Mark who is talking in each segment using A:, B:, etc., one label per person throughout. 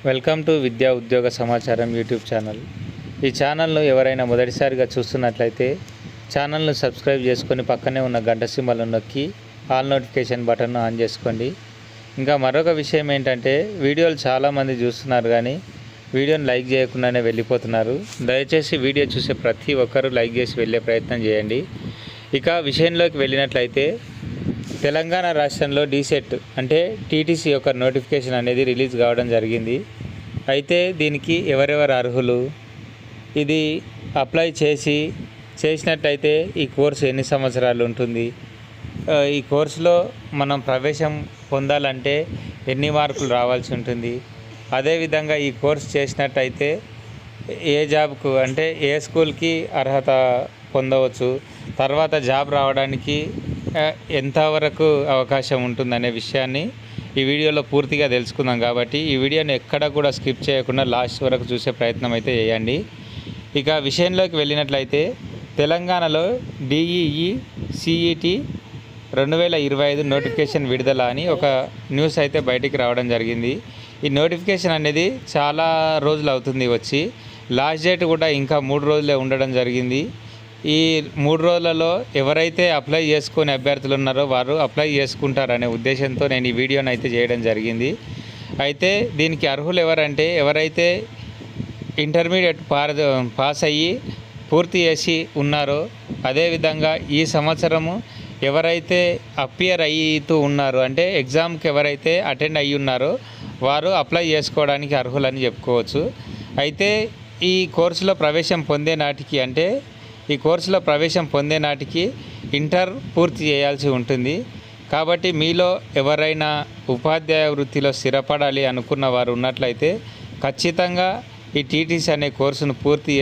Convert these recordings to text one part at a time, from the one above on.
A: Welcome to విద్యా ఉద్యోగ సమాచారం యూట్యూబ్ ఛానల్. ఈ ఛానల్ను ఎవరైనా మొదటిసారిగా చూస్తున్నట్లయితే ఛానల్ను సబ్స్క్రైబ్ చేసుకొని పక్కనే ఉన్న గంట సింబల్ను నొక్కి ఆల్ నోటిఫికేషన్ బటన్ను ఆన్ చేసుకోండి. ఇంకా మరొక విషయం ఏంటంటే వీడియోలు చాలామంది చూస్తున్నారు కానీ వీడియోని లైక్ చేయకుండానే వెళ్ళిపోతున్నారు. దయచేసి వీడియో చూసే ప్రతి ఒక్కరూ లైక్ చేసి వెళ్ళే ప్రయత్నం చేయండి. ఇక విషయంలోకి వెళ్ళినట్లయితే తెలంగాణ రాష్ట్రంలో డీసెట్ అంటే టీటీసీ యొక్క నోటిఫికేషన్ అనేది రిలీజ్ కావడం జరిగింది. అయితే దీనికి ఎవరెవరు అర్హులు, ఇది అప్లై చేసినట్టయితే ఈ కోర్సు ఎన్ని సంవత్సరాలు ఉంటుంది, ఈ కోర్సులో మనం ప్రవేశం పొందాలంటే ఎన్ని మార్కులు రావాల్సి ఉంటుంది, అదేవిధంగా ఈ కోర్సు చేసినట్టయితే ఏ జాబ్కు అంటే ఏ స్కూల్కి అర్హత పొందవచ్చు, తర్వాత జాబ్ రావడానికి ఎంతవరకు అవకాశం ఉంటుందనే విషయాన్ని ఈ వీడియోలో పూర్తిగా తెలుసుకుందాం. కాబట్టి ఈ వీడియోని ఎక్కడ కూడా స్కిప్ చేయకుండా లాస్ట్ వరకు చూసే ప్రయత్నం అయితే చేయండి. ఇక విషయంలోకి వెళ్ళినట్లయితే తెలంగాణలో డిఈఈ సిఈటి 2025 నోటిఫికేషన్ విడుదల అని ఒక న్యూస్ అయితే బయటికి రావడం జరిగింది. ఈ నోటిఫికేషన్ అనేది చాలా రోజులు అవుతుంది వచ్చి, లాస్ట్ డేట్ కూడా ఇంకా 3 రోజులే ఉండడం జరిగింది. ఈ 3 రోజులలో ఎవరైతే అప్లై చేసుకునే అభ్యర్థులు ఉన్నారో వారు అప్లై చేసుకుంటారనే ఉద్దేశంతో నేను ఈ వీడియోని అయితే చేయడం జరిగింది. అయితే దీనికి అర్హులు ఎవరంటే ఎవరైతే ఇంటర్మీడియట్ పాస్ అయ్యి పూర్తి చేసి ఉన్నారో, అదేవిధంగా ఈ సంవత్సరము ఎవరైతే అపియర్ అయ్యితూ ఉన్నారో అంటే ఎగ్జామ్కి ఎవరైతే అటెండ్ అయ్యి ఉన్నారో వారు అప్లై చేసుకోవడానికి అర్హులని చెప్పుకోవచ్చు. అయితే ఈ కోర్సులో ప్రవేశం పొందే నాటికి అంటే ఈ కోర్సులో ప్రవేశం పొందే నాటికి ఇంటర్ పూర్తి చేయాల్సి ఉంటుంది. కాబట్టి మీలో ఎవరైనా ఉపాధ్యాయ వృత్తిలో స్థిరపడాలి అనుకున్న వారు ఉన్నట్లయితే ఖచ్చితంగా ఈ టీటీసీ అనే కోర్సును పూర్తి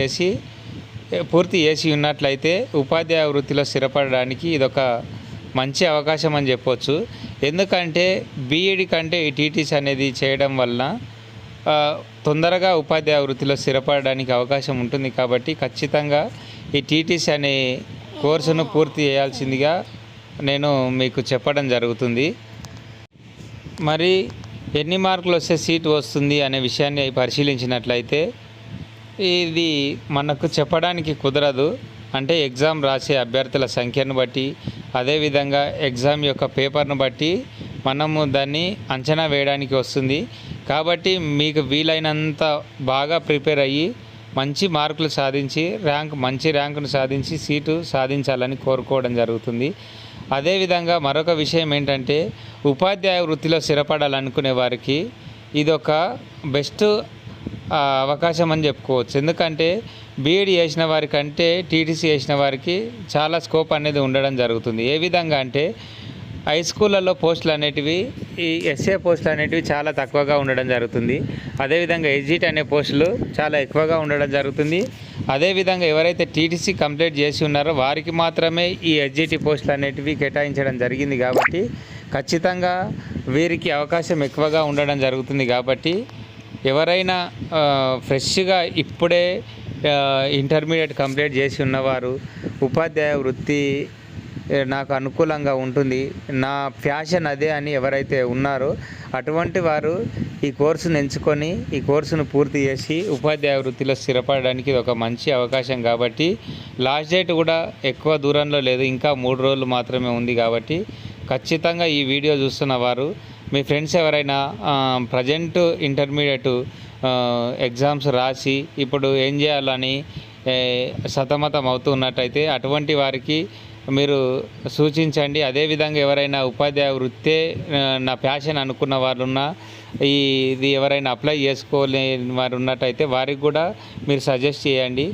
A: చేసి ఉన్నట్లయితే ఉపాధ్యాయ వృత్తిలో స్థిరపడడానికి ఇదొక మంచి అవకాశం అని చెప్పొచ్చు. ఎందుకంటే బీఈడి కంటే ఈ టీటీసీ అనేది చేయడం వలన తొందరగా ఉపాధ్యాయ వృత్తిలో స్థిరపడడానికి అవకాశం ఉంటుంది. కాబట్టి ఖచ్చితంగా ఈ టీటీసీ అనే కోర్సును పూర్తి చేయాల్సిందిగా నేను మీకు చెప్పడం జరుగుతుంది. మరి ఎన్ని మార్కులు వస్తే సీటు వస్తుంది అనే విషయాన్ని పరిశీలించినట్లయితే ఇది మనకు చెప్పడానికి కుదరదు. అంటే ఎగ్జామ్ రాసే అభ్యర్థుల సంఖ్యను బట్టి, అదేవిధంగా ఎగ్జామ్ యొక్క పేపర్ను బట్టి మనము దాన్ని అంచనా వేయడానికి వస్తుంది. కాబట్టి మీకు వీలైనంత బాగా ప్రిపేర్ అయ్యి మంచి మార్కులు సాధించి మంచి ర్యాంకును సాధించి సీటు సాధించాలని కోరుకోవడం జరుగుతుంది. అదేవిధంగా మరొక విషయం ఏంటంటే ఉపాధ్యాయ వృత్తిలో స్థిరపడాలనుకునే వారికి ఇదొక బెస్ట్ అవకాశం అని చెప్పుకోవచ్చు. ఎందుకంటే బీఈడి చేసిన వారికంటే టీటీసీ చేసిన వారికి చాలా స్కోప్ అనేది ఉండడం జరుగుతుంది. ఏ విధంగా అంటే హై స్కూళ్ళల్లో పోస్టులు అనేటివి ఈ ఎస్ఏ పోస్టులు అనేటివి చాలా తక్కువగా ఉండడం జరుగుతుంది. అదేవిధంగా ఎస్జిటి అనే పోస్టులు చాలా ఎక్కువగా ఉండడం జరుగుతుంది. అదేవిధంగా ఎవరైతే టీటీసీ కంప్లీట్ చేసి ఉన్నారో వారికి మాత్రమే ఈ ఎస్జిటి పోస్టులు అనేటివి కేటాయించడం జరిగింది. కాబట్టి ఖచ్చితంగా వీరికి అవకాశం ఎక్కువగా ఉండడం జరుగుతుంది. కాబట్టి ఎవరైనా ఫ్రెష్గా ఇప్పుడే ఇంటర్మీడియట్ కంప్లీట్ చేసి ఉన్నవారు ఉపాధ్యాయ వృత్తి నాకు అనుకూలంగా ఉంటుంది, నా ప్యాషన్ అదే అని ఎవరైతే ఉన్నారో అటువంటి వారు ఈ కోర్సును ఎంచుకొని ఈ కోర్సును పూర్తి చేసి ఉపాధ్యాయ వృత్తిలో స్థిరపడడానికి ఇది ఒక మంచి అవకాశం. కాబట్టి లాస్ట్ డేట్ కూడా ఎక్కువ దూరంలో లేదు, ఇంకా 3 రోజులు మాత్రమే ఉంది. కాబట్టి ఖచ్చితంగా ఈ వీడియో చూస్తున్న వారు మీ ఫ్రెండ్స్ ఎవరైనా ప్రజెంట్ ఇంటర్మీడియట్ ఎగ్జామ్స్ రాసి ఇప్పుడు ఏం చేయాలని సతమతం అవుతున్నట్టయితే అటువంటి వారికి మీరు సూచించండి. అదేవిధంగా ఎవరైనా ఉపాధ్యాయ వృత్తే నా ప్యాషన్ అనుకున్న వారు ఉన్నా ఇది ఎవరైనా అప్లై చేసుకోలేని వారు ఉన్నట్టయితే వారికి కూడా మీరు సజెస్ట్ చేయండి.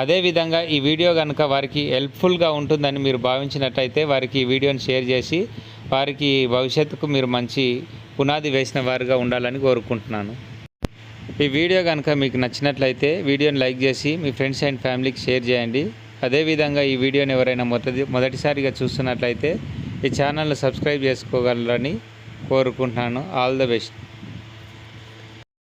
A: అదేవిధంగా ఈ వీడియో కనుక వారికి హెల్ప్ఫుల్గా ఉంటుందని మీరు భావించినట్టయితే వారికి ఈ వీడియోని షేర్ చేసి వారికి భవిష్యత్తుకు మీరు మంచి పునాది వేసిన వారుగా ఉండాలని కోరుకుంటున్నాను. ఈ వీడియో కనుక మీకు నచ్చినట్లయితే వీడియోని లైక్ చేసి మీ ఫ్రెండ్స్ అండ్ ఫ్యామిలీకి షేర్ చేయండి. అదేవిధంగా ఈ వీడియోని ఎవరైనా మొదటిసారిగా చూస్తున్నట్లయితే ఈ ఛానల్ని సబ్స్క్రైబ్ చేసుకోగలరని కోరుకుంటున్నాను. All the best.